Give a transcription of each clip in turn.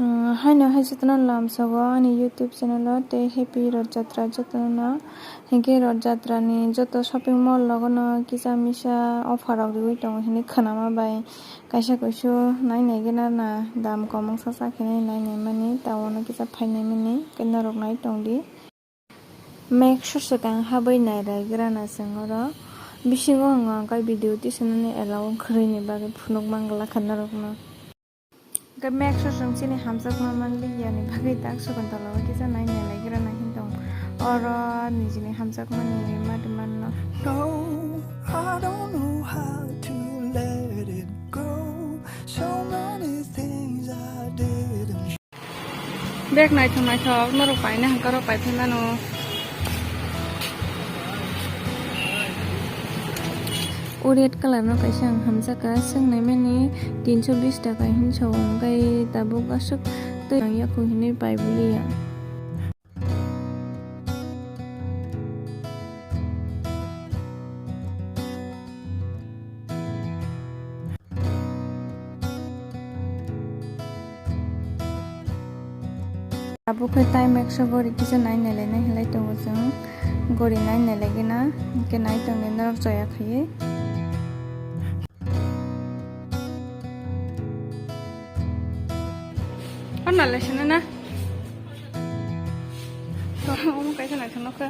Haino haisutuna lam sago ani YouTube channel te happy rod jatra jotuna hinge rod jatra ni joto shopping mall logono kisa misa offer rok riwi tong hini khanama bai kaisa kaisu nainai gena na dam komong sasa khene nainai mani tawono kisa phainai mani kenna rok nai tongdi make sure kang habai nai rai grana sangoro bisingo hanga kai video tisunani allow khreini bagi phunuk mangala khanna rok no make sure sini hamsak mamali yani bagai tak sukun tolo kisa nai nai grana hintong oro nijini hamsak mani maduman no No, I don't know how to let it go. So many things I didn't. Bek nai thok norok pai na hangkaro pai thana no red color no kaisa hamsaka sangnai mani 320 taka hinso gai tabuk asuk to ya ko hini pai bulia abu kai time extra gori kisa nai nai na hilai tongo jang gori nai nai lagina ke nai tong ne norok jaya khaye Ano lesson na? So, ano kayo na ito ka?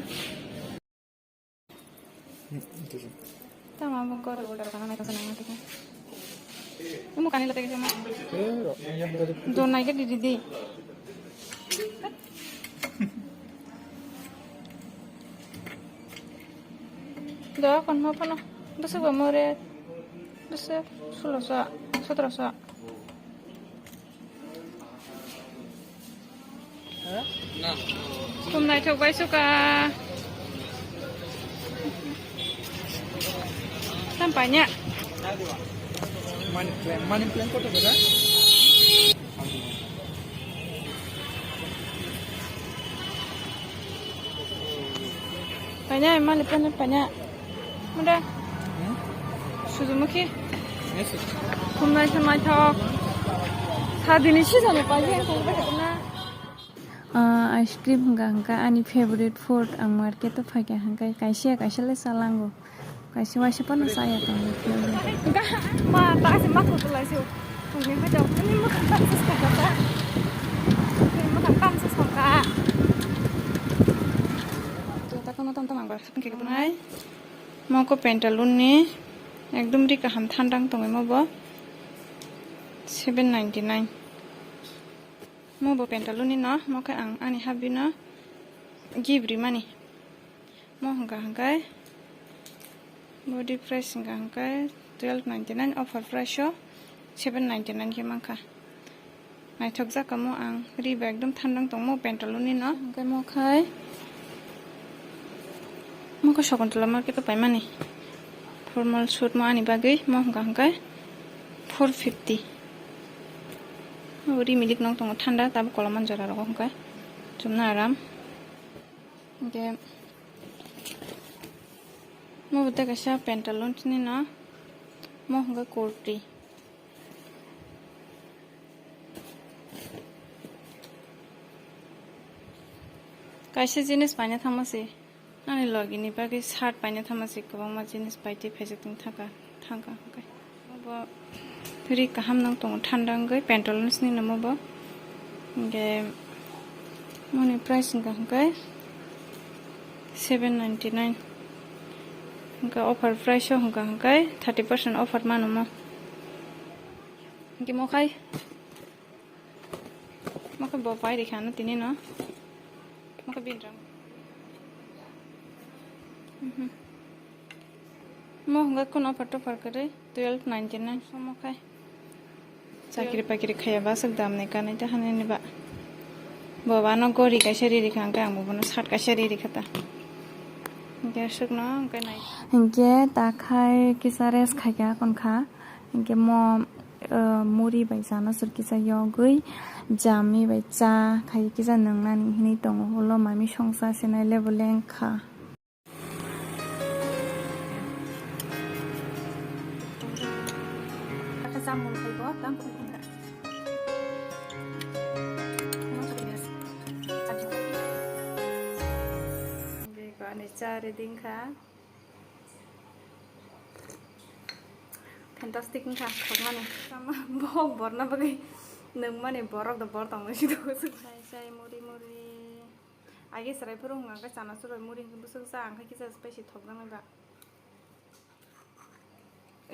Tama mo ko ro ka na ito sa nang ito. Ano kanila tayo sama? Doon na ka didi. Do kon mo pa no. Basta ba mo re? Basta 17. Hôm nay thầu bay số cả sampai nya Money plan kok tuh kan? banyak emang lipan banyak udah Suzumuki hôm nay sampai thầu 사진이 시선을 빠지게 공부했구나 ice cream hangka ani favorite food ang market to phage hangka kaisia le salango kaisi wasi pon saya tong enggak ma tak sih mak tuh lah sih tunggu aja ini makan pansus kakak ini makan pansus kakak kita kan nonton teman bar sampai gitu nai mau ko pentalun nih ekdom rika ham thandang tong mau bo 799 mau bawa pentalon ni no mau ke ang ani habi no gibri mani mau hangkai body price hangkai 1299 offer price 799 ke mangka nai thok ja kamo ang ri bag dum thandang tong mau pentalon ni no hangkai mau khai mau ko shokontala market to pai mani formal suit mo ani bagai mau hangkai 450 Uri milik nong tong thanda tab kolaman jara ro hongka chumna aram ge mo bute kasha pantalon ni na mo hongka kurti kaisa jinis paina thamase ani logini bagi shirt paina thamase kobang ma jinis paite phejeting thaka hongka bo Puri kaham nang tong thandang gai pantalons ni namo ba ge money price ga gai 799 ga offer price ga gai 30% offer manuma ge mo khai maka bo pai dekhana tini na maka binrang mo ga kon offer to par kare 1299 so mo khai Sakiri pakiri kaya basak dam ne kanai ta hane ne ba bawa no gori ka shari rikang ka mo bono sat ka shari rikata ge suk no ka nai ge ta khai kisares khaya kon kha ge mo muri bai jana sur kisa yogui jami bai cha khai kisa nangna ni hini tong holo mami songsa senai leboleng kha Samul kayo, cha ready kha fantastic kha thokmani sama bok borna bagi nung mani borok da bor tang si do sai muri age sarai purung ang ka chana suro muri busuk sa ang ka kisa spicy thokdang ba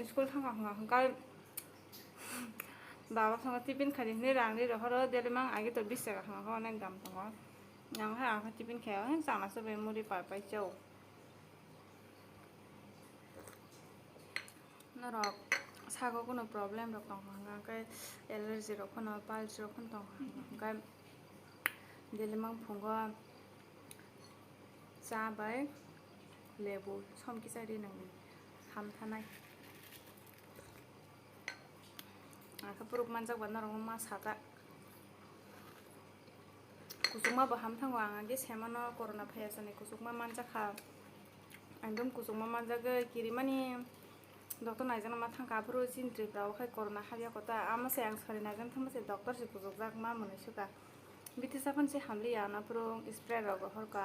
school thanga ka baba sanga tiffin khari ni rang ni ro horo dele mang age to bisya ka hanga ko nen gam tang yang ha ka tiffin khaya hen chana suro muri pa chau narok sago কোনো problem rock তং হanga kai allergy rok khono pals rok khon tong kai dilimang phungo cha bai lebu som ki sari nang ham thanai aka puruk manjak ban rong ma saka kusuma ba ham thangwa anga semano corona phaya sani kusuma manjak kha একদম kusuma manjak kirimani doctor naijana ma thangka puru chintri brau khai corona habya kota ama se ang sari naijana thama se doctor se kujak ma mone suka biti sapan se hamli ana puru spray rog horka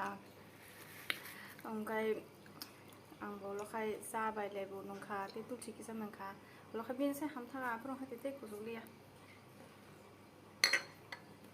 angkai ang bolo khai sa bai lebu nongkha te tu thiki sa nongkha lo kha bin se ham thaga puru hate te kujuli ya